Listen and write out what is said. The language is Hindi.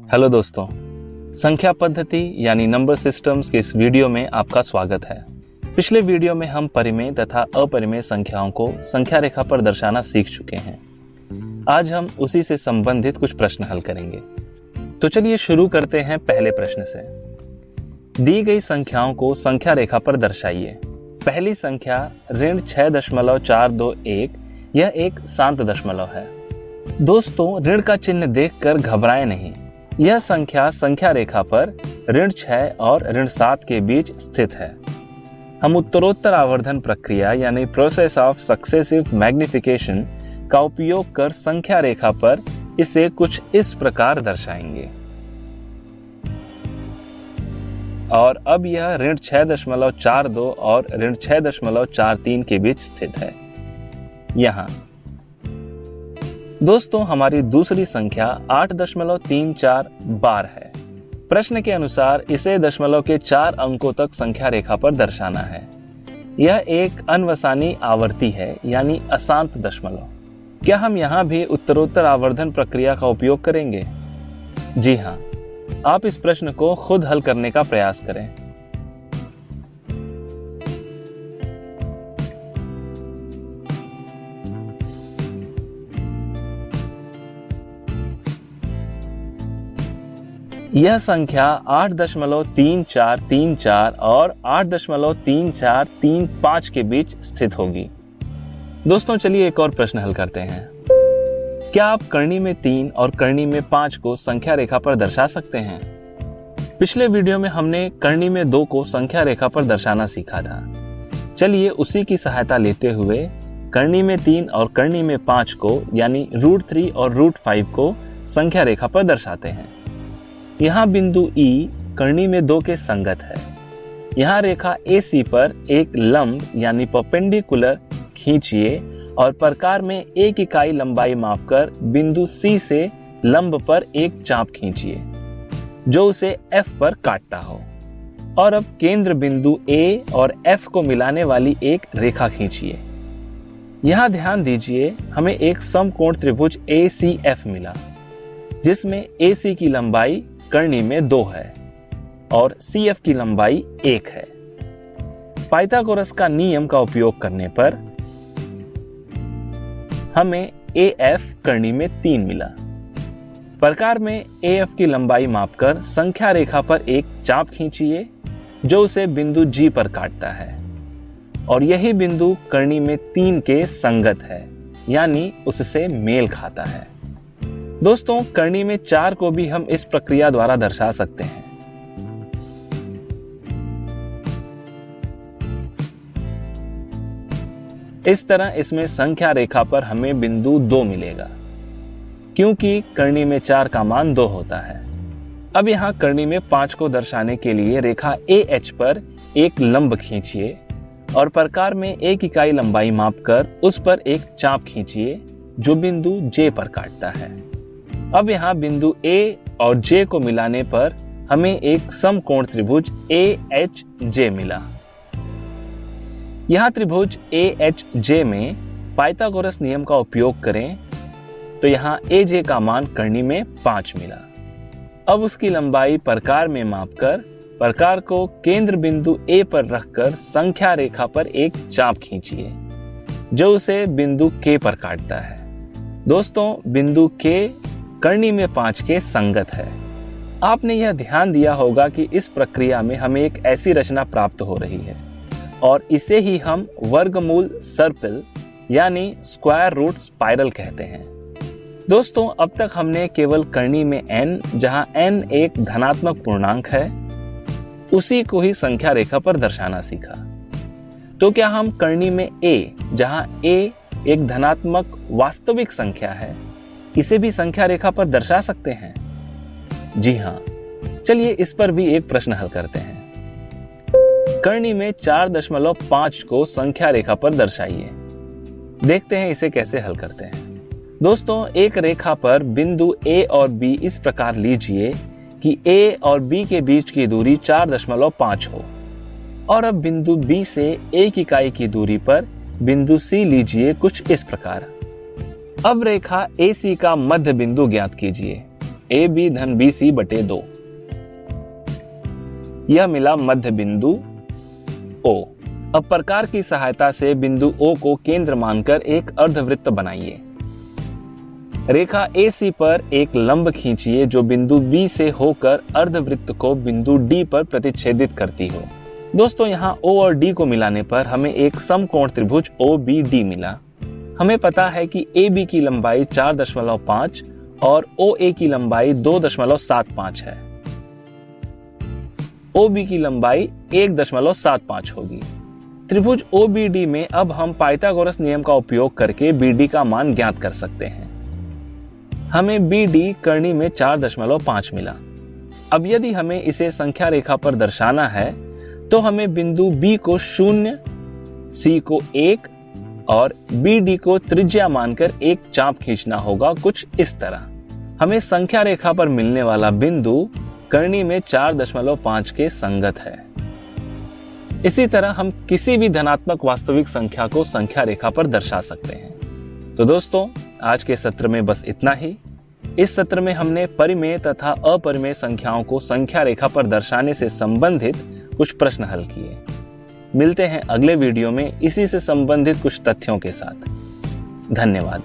हेलो दोस्तों, संख्या पद्धति यानी नंबर सिस्टम्स के इस वीडियो में आपका स्वागत है। पिछले वीडियो में हम परिमेय तथा अपरिमेय संख्याओं को संख्या रेखा पर दर्शाना सीख चुके हैं। आज हम उसी से संबंधित कुछ प्रश्न हल करेंगे। तो चलिए शुरू करते हैं पहले प्रश्न से। दी गई संख्याओं को संख्या रेखा पर दर्शाइए। पहली संख्या ऋण 6.421, यह एक शांत दशमलव है। दोस्तों, ऋण का चिन्ह देखकर घबराएं नहीं। यह संख्या रेखा पर ऋण 6 और ऋण 7 के बीच स्थित है। हम उत्तरोत्तर आवर्धन प्रक्रिया यानी प्रोसेस ऑफ सक्सेसिव मैग्निफिकेशन का उपयोग कर संख्या रेखा पर इसे कुछ इस प्रकार दर्शाएंगे। और अब यह ऋण 6.42 और ऋण 6.43 के बीच स्थित है। यहाँ दोस्तों, हमारी दूसरी संख्या 8.34 बार है। प्रश्न के अनुसार इसे दशमलव के 4 अंकों तक संख्या रेखा पर दर्शाना है। यह एक अनवसानी आवर्ती है यानी अशांत दशमलव। क्या हम यहाँ भी उत्तरोत्तर आवर्धन प्रक्रिया का उपयोग करेंगे? जी हाँ, आप इस प्रश्न को खुद हल करने का प्रयास करें। यह संख्या 8.3434 और 8.3435 के बीच स्थित होगी। दोस्तों, चलिए एक और प्रश्न हल करते हैं। क्या आप करनी में 3 और करनी में 5 को संख्या रेखा पर दर्शा सकते हैं? पिछले वीडियो में हमने करनी में 2 को संख्या रेखा पर दर्शाना सीखा था। चलिए उसी की सहायता लेते हुए करनी में 3 और करनी में 5 को यानी √3 और √5 को संख्या रेखा पर दर्शाते हैं। यहाँ बिंदु E करनी में 2 के संगत है। यहाँ रेखा AC पर एक लंब यानी परपेंडिकुलर खींचिए और प्रकार में 1 इकाई लंबाई मापकर बिंदु C से लंब पर एक चाप खींचिए जो उसे F पर काटता हो। और अब केंद्र बिंदु A और F को मिलाने वाली एक रेखा खींचिए। यहाँ ध्यान दीजिए, हमें एक समकोण त्रिभुज ACF मिला जिसमें AC की लंबाई करनी में 2 है और CF की लंबाई 1 है। पाइथागोरस का नियम का उपयोग करने पर हमें AF करनी में 3 मिला। प्रकार में AF की लंबाई मापकर संख्या रेखा पर एक चाप खींचिए जो उसे बिंदु G पर काटता है और यही बिंदु करनी में 3 के संगत है यानी उससे मेल खाता है। दोस्तों, करनी में 4 को भी हम इस प्रक्रिया द्वारा दर्शा सकते हैं। इस तरह इसमें संख्या रेखा पर हमें बिंदु 2 मिलेगा क्योंकि करनी में 4 का मान 2 होता है। अब यहाँ करनी में 5 को दर्शाने के लिए रेखा AH पर एक लंब खींचिए और प्रकार में 1 इकाई लंबाई मापकर उस पर एक चाप खींचिए जो बिंदु J पर काटता है। अब यहाँ बिंदु A और J को मिलाने पर हमें एक समकोण त्रिभुज AHJ मिला। यहाँ त्रिभुज AHJ में पाइथागोरस नियम का उपयोग करें तो यहाँ AJ का मान करनी में 5 मिला। अब उसकी लंबाई प्रकार में मापकर प्रकार को केंद्र बिंदु A पर रखकर संख्या रेखा पर एक चाप खींचिए जो उसे बिंदु K पर काटता है। दोस्तों, बिंदु K करनी में 5 के संगत है। आपने यह ध्यान दिया होगा कि इस प्रक्रिया में हमें एक ऐसी रचना प्राप्त हो रही है और इसे ही हम वर्गमूल सर्पिल यानी स्क्वायर रूट स्पाइरल कहते हैं। दोस्तों, अब तक हमने केवल करनी में n, जहां n एक धनात्मक पूर्णांक है, उसी को ही संख्या रेखा पर दर्शाना सीखा। तो क्या हम करनी में a, जहां a एक धनात्मक वास्तविक संख्या है, इसे भी संख्या रेखा पर दर्शा सकते हैं? जी हाँ, चलिए इस पर भी एक प्रश्न हल करते हैं। करनी में 4.5 को संख्या रेखा पर दर्शाइए। देखते हैं इसे कैसे हल करते हैं। दोस्तों, एक रेखा पर बिंदु A और B इस प्रकार लीजिए कि A और B के बीच की दूरी 4.5 हो और अब बिंदु B से 1 इकाई की दूरी पर बिंदु C लीजिए कुछ इस प्रकार। अब रेखा AC का मध्य बिंदु ज्ञात कीजिए। AB धन BC बटे 2। यह मिला मध्य बिंदु O। अब प्रकार की सहायता से बिंदु O को केंद्र मानकर एक अर्धवृत्त बनाइए। रेखा AC पर एक लंब खींचिए जो बिंदु B से होकर अर्धवृत्त को बिंदु D पर प्रतिच्छेदित करती हो। दोस्तों, यहाँ O और D को मिलाने पर हमें एक समकोण त्रिभुज OBD मिला। हमें पता है कि AB की लंबाई 4.5 और OA की लंबाई 2.75 है। OB की लंबाई 1.75 होगी। त्रिभुज OBD में अब हम पाइथागोरस नियम का उपयोग करके BD का मान ज्ञात कर सकते हैं। हमें BD करनी में 4.5 मिला। अब यदि हमें इसे संख्या रेखा पर दर्शाना है तो हमें बिंदु B को 0, C को 1 और BD को त्रिज्या मानकर एक चाप खींचना होगा कुछ इस तरह। हमें संख्या रेखा पर मिलने वाला बिंदु करनी में 4.5 के संगत है। इसी तरह हम किसी भी धनात्मक वास्तविक संख्या को संख्या रेखा पर दर्शा सकते हैं। तो दोस्तों, आज के सत्र में बस इतना ही। इस सत्र में हमने परिमेय तथा अपरिमेय संख्याओं को संख्या रेखा पर दर्शाने से संबंधित कुछ प्रश्न हल किए। मिलते हैं अगले वीडियो में इसी से संबंधित कुछ तथ्यों के साथ। धन्यवाद।